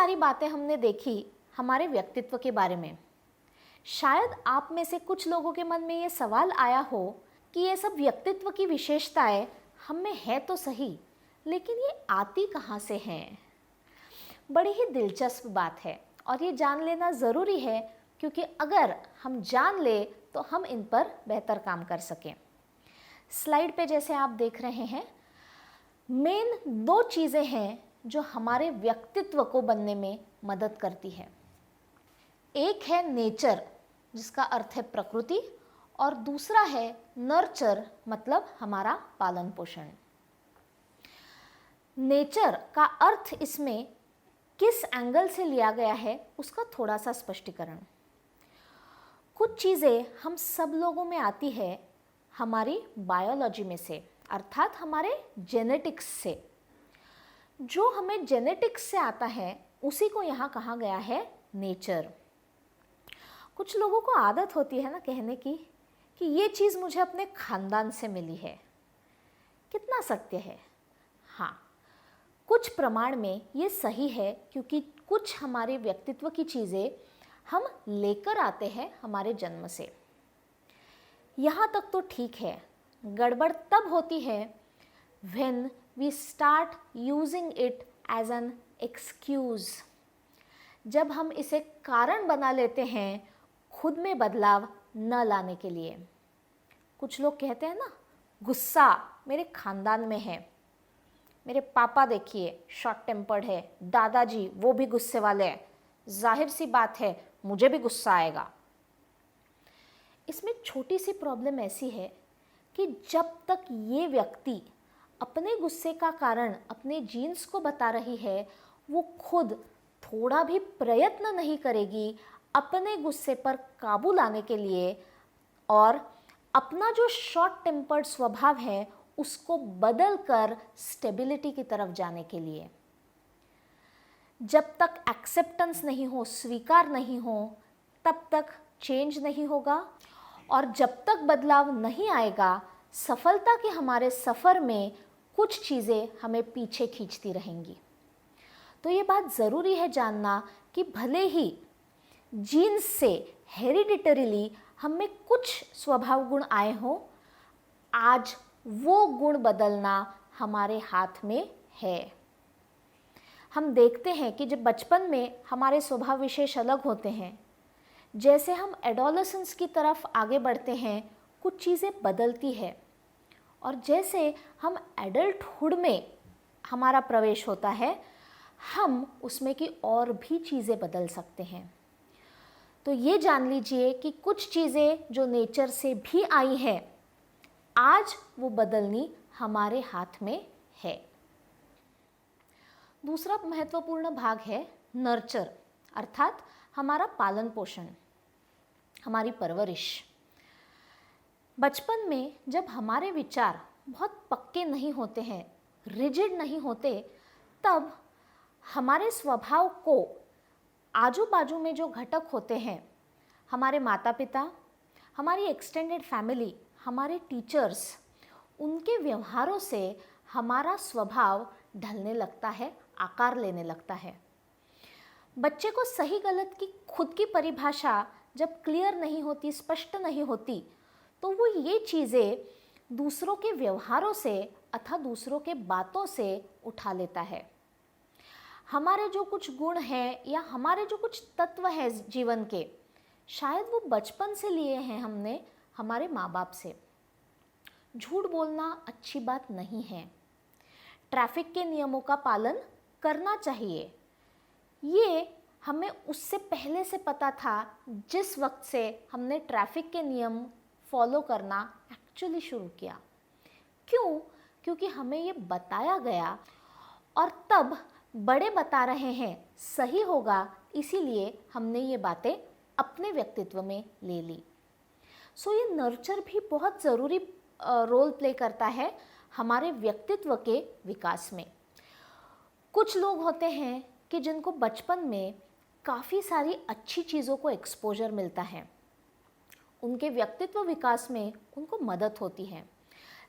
सारी बातें हमने देखी हमारे व्यक्तित्व के बारे में। शायद आप में से कुछ लोगों के मन में ये सवाल आया हो कि ये सब व्यक्तित्व की विशेषताएं हम में है तो सही, लेकिन ये आती कहाँ से हैं? बड़ी ही दिलचस्प बात है और ये जान लेना ज़रूरी है, क्योंकि अगर हम जान ले तो हम इन पर बेहतर काम कर सकें। स्लाइड पे जैसे आप देख रहे हैं, मेन 2 चीज़ें हैं जो हमारे व्यक्तित्व को बनने में मदद करती है। एक है नेचर, जिसका अर्थ है प्रकृति, और दूसरा है नर्चर, मतलब हमारा पालन पोषण। नेचर का अर्थ इसमें किस एंगल से लिया गया है उसका थोड़ा सा स्पष्टीकरण। कुछ चीज़ें हम सब लोगों में आती है हमारी बायोलॉजी में से, अर्थात हमारे जेनेटिक्स से। जो हमें जेनेटिक्स से आता है उसी को यहाँ कहा गया है नेचर। कुछ लोगों को आदत होती है ना कहने की कि ये चीज़ मुझे अपने खानदान से मिली है। कितना सत्य है? हाँ, कुछ प्रमाण में ये सही है, क्योंकि कुछ हमारे व्यक्तित्व की चीज़ें हम लेकर आते हैं हमारे जन्म से। यहाँ तक तो ठीक है। गड़बड़ तब होती है when we start using it as an excuse, जब हम इसे कारण बना लेते हैं खुद में बदलाव न लाने के लिए। कुछ लोग कहते हैं ना, गुस्सा मेरे खानदान में है, मेरे पापा देखिए शॉर्ट टेम्पर्ड है, दादाजी वो भी गुस्से वाले हैं, जाहिर सी बात है मुझे भी गुस्सा आएगा। इसमें छोटी सी प्रॉब्लम ऐसी है कि जब तक ये व्यक्ति अपने गुस्से का कारण अपने जीन्स को बता रही है, वो खुद थोड़ा भी प्रयत्न नहीं करेगी अपने गुस्से पर काबू लाने के लिए और अपना जो शॉर्ट टेम्पर्ड स्वभाव है उसको बदल कर स्टेबिलिटी की तरफ जाने के लिए। जब तक एक्सेप्टेंस नहीं हो, स्वीकार नहीं हो, तब तक चेंज नहीं होगा, और जब तक बदलाव नहीं आएगा, सफलता के हमारे सफ़र में कुछ चीज़ें हमें पीछे खींचती रहेंगी। तो ये बात ज़रूरी है जानना कि भले ही जीन्स से हेरिडिटरीली हम में कुछ स्वभाव गुण आए हों, आज वो गुण बदलना हमारे हाथ में है। हम देखते हैं कि जब बचपन में हमारे स्वभाव विशेष अलग होते हैं, जैसे हम एडोलेसेंस की तरफ आगे बढ़ते हैं कुछ चीज़ें बदलती है, और जैसे हम एडल्टहुड में हमारा प्रवेश होता है, हम उसमें की और भी चीज़ें बदल सकते हैं। तो ये जान लीजिए कि कुछ चीज़ें जो नेचर से भी आई हैं, आज वो बदलनी हमारे हाथ में है। दूसरा महत्वपूर्ण भाग है नर्चर, अर्थात हमारा पालन पोषण, हमारी परवरिश। बचपन में जब हमारे विचार बहुत पक्के नहीं होते हैं, रिजिड नहीं होते, तब हमारे स्वभाव को आजू बाजू में जो घटक होते हैं, हमारे माता पिता, हमारी एक्सटेंडेड फैमिली, हमारे टीचर्स, उनके व्यवहारों से हमारा स्वभाव ढलने लगता है, आकार लेने लगता है। बच्चे को सही गलत की खुद की परिभाषा जब क्लियर नहीं होती, स्पष्ट नहीं होती, तो वो ये चीज़ें दूसरों के व्यवहारों से अथवा दूसरों के बातों से उठा लेता है। हमारे जो कुछ गुण हैं या हमारे जो कुछ तत्व हैं जीवन के, शायद वो बचपन से लिए हैं हमने हमारे माँ बाप से। झूठ बोलना अच्छी बात नहीं है। ट्रैफिक के नियमों का पालन करना चाहिए, ये हमें उससे पहले से पता था जिस वक्त से हमने ट्रैफिक के नियम फॉलो करना एक्चुअली शुरू किया। क्यों? क्योंकि हमें ये बताया गया और तब बड़े बता रहे हैं सही होगा, इसीलिए हमने ये बातें अपने व्यक्तित्व में ले ली। सो ये नर्चर भी बहुत ज़रूरी रोल प्ले करता है हमारे व्यक्तित्व के विकास में। कुछ लोग होते हैं कि जिनको बचपन में काफ़ी सारी अच्छी चीज़ों को एक्सपोजर मिलता है, उनके व्यक्तित्व विकास में उनको मदद होती है।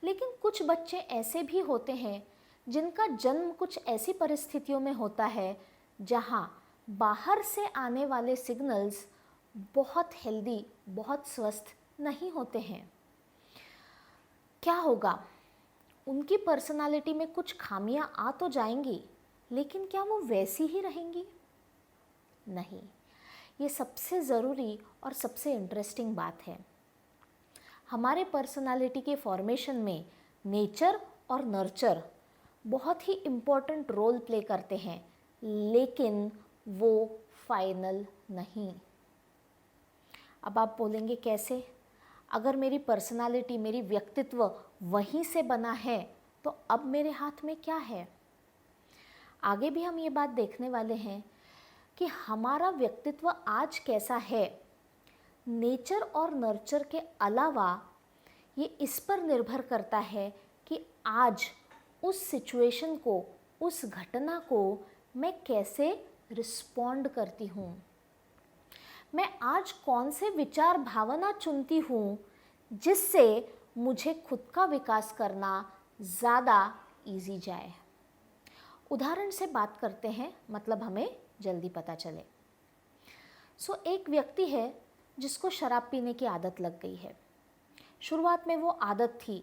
लेकिन कुछ बच्चे ऐसे भी होते हैं जिनका जन्म कुछ ऐसी परिस्थितियों में होता है जहाँ बाहर से आने वाले सिग्नल्स बहुत हेल्दी, बहुत स्वस्थ नहीं होते हैं। क्या होगा? उनकी पर्सनालिटी में कुछ खामियां आ तो जाएंगी, लेकिन क्या वो वैसी ही रहेंगी? नहीं। ये सबसे ज़रूरी और सबसे इंटरेस्टिंग बात है। हमारे पर्सनालिटी के फॉर्मेशन में नेचर और नर्चर बहुत ही इम्पोर्टेंट रोल प्ले करते हैं, लेकिन वो फाइनल नहीं। अब आप बोलेंगे कैसे? अगर मेरी पर्सनालिटी, मेरी व्यक्तित्व वहीं से बना है, तो अब मेरे हाथ में क्या है? आगे भी हम ये बात देखने वाले हैं कि हमारा व्यक्तित्व आज कैसा है, नेचर और नर्चर के अलावा ये इस पर निर्भर करता है कि आज उस सिचुएशन को, उस घटना को मैं कैसे रिस्पॉन्ड करती हूँ। मैं आज कौन से विचार भावना चुनती हूँ जिससे मुझे खुद का विकास करना ज़्यादा ईजी जाए। उदाहरण से बात करते हैं, मतलब हमें जल्दी पता चले। एक व्यक्ति है जिसको शराब पीने की आदत लग गई है। शुरुआत में वो आदत थी,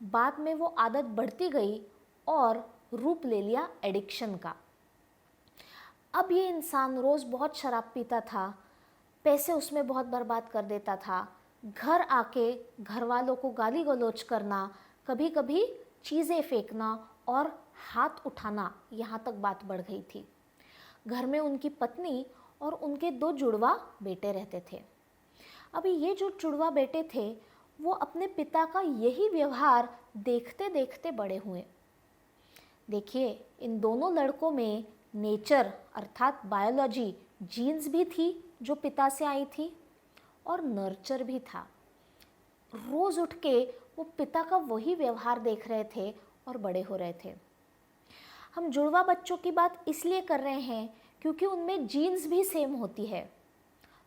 बाद में वो आदत बढ़ती गई और रूप ले लिया एडिक्शन का। अब ये इंसान रोज़ बहुत शराब पीता था, पैसे उसमें बहुत बर्बाद कर देता था, घर आके घर वालों को गाली गलौज करना, कभी कभी चीज़ें फेंकना और हाथ उठाना, यहाँ तक बात बढ़ गई थी। घर में उनकी पत्नी और उनके 2 जुड़वा बेटे रहते थे। अभी ये जो जुड़वा बेटे थे वो अपने पिता का यही व्यवहार देखते देखते बड़े हुए। देखिए, इन दोनों लड़कों में नेचर अर्थात बायोलॉजी, जीन्स भी थी जो पिता से आई थी, और नर्चर भी था। रोज़ उठ के वो पिता का वही व्यवहार देख रहे थे और बड़े हो रहे थे। हम जुड़वा बच्चों की बात इसलिए कर रहे हैं क्योंकि उनमें जीन्स भी सेम होती है,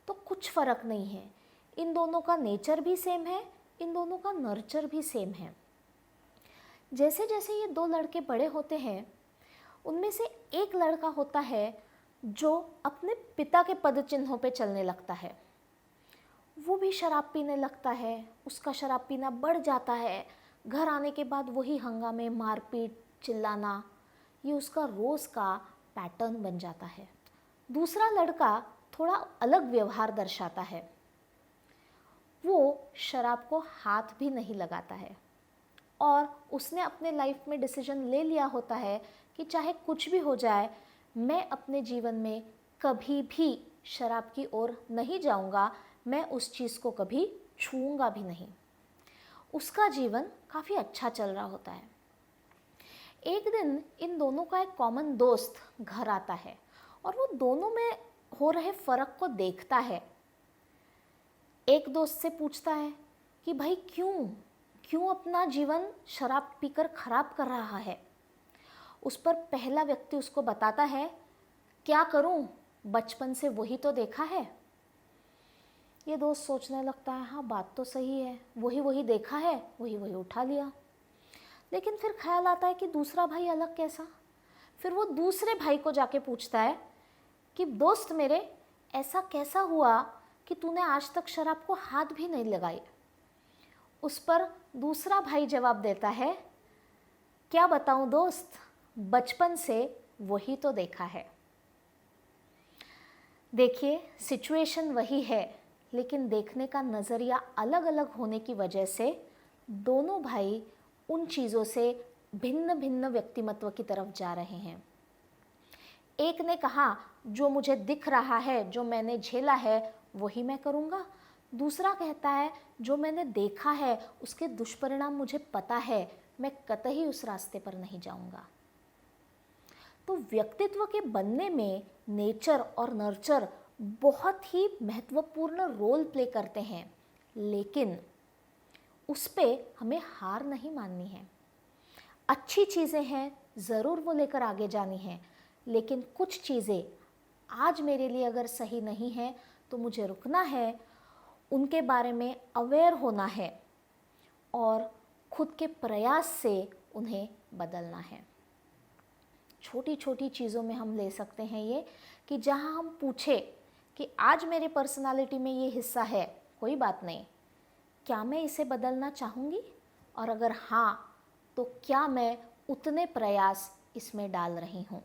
तो कुछ फ़र्क नहीं है। इन दोनों का नेचर भी सेम है, इन दोनों का नर्चर भी सेम है। जैसे जैसे ये 2 लड़के बड़े होते हैं, उनमें से एक लड़का होता है जो अपने पिता के पदचिन्हों पे चलने लगता है। वो भी शराब पीने लगता है, उसका शराब पीना बढ़ जाता है, घर आने के बाद वही हंगामे, मारपीट, चिल्लाना, ये उसका रोज़ का पैटर्न बन जाता है। दूसरा लड़का थोड़ा अलग व्यवहार दर्शाता है। वो शराब को हाथ भी नहीं लगाता है और उसने अपने लाइफ में डिसीजन ले लिया होता है कि चाहे कुछ भी हो जाए, मैं अपने जीवन में कभी भी शराब की ओर नहीं जाऊंगा, मैं उस चीज़ को कभी छूऊंगा भी नहीं। उसका जीवन काफ़ी अच्छा चल रहा होता है। एक दिन इन दोनों का एक कॉमन दोस्त घर आता है और वो दोनों में हो रहे फ़र्क को देखता है। एक दोस्त से पूछता है कि भाई क्यों अपना जीवन शराब पीकर खराब कर रहा है। उस पर पहला व्यक्ति उसको बताता है, क्या करूं, बचपन से वही तो देखा है। ये दोस्त सोचने लगता है, हाँ बात तो सही है, वही देखा है, वही उठा लिया। लेकिन फिर ख्याल आता है कि दूसरा भाई अलग कैसा। फिर वो दूसरे भाई को जाके पूछता है कि दोस्त मेरे, ऐसा कैसा हुआ कि तूने आज तक शराब को हाथ भी नहीं लगाई। उस पर दूसरा भाई जवाब देता है, क्या बताऊं दोस्त, बचपन से वही तो देखा है। देखिए, सिचुएशन वही है, लेकिन देखने का नज़रिया अलग अलग होने की वजह से दोनों भाई उन चीज़ों से भिन्न भिन्न व्यक्तिमत्व की तरफ जा रहे हैं। एक ने कहा, जो मुझे दिख रहा है, जो मैंने झेला है, वही मैं करूँगा। दूसरा कहता है, जो मैंने देखा है, उसके दुष्परिणाम मुझे पता है, मैं कतई उस रास्ते पर नहीं जाऊँगा। तो व्यक्तित्व के बनने में नेचर और नर्चर बहुत ही महत्वपूर्ण रोल प्ले करते हैं, लेकिन उस पे हमें हार नहीं माननी है। अच्छी चीज़ें हैं, ज़रूर वो लेकर आगे जानी है, लेकिन कुछ चीज़ें आज मेरे लिए अगर सही नहीं है तो मुझे रुकना है, उनके बारे में अवेयर होना है और खुद के प्रयास से उन्हें बदलना है। छोटी छोटी चीज़ों में हम ले सकते हैं ये, कि जहाँ हम पूछे कि आज मेरी पर्सनालिटी में ये हिस्सा है, कोई बात नहीं, क्या मैं इसे बदलना चाहूँगी, और अगर हाँ तो क्या मैं उतने प्रयास इसमें डाल रही हूँ।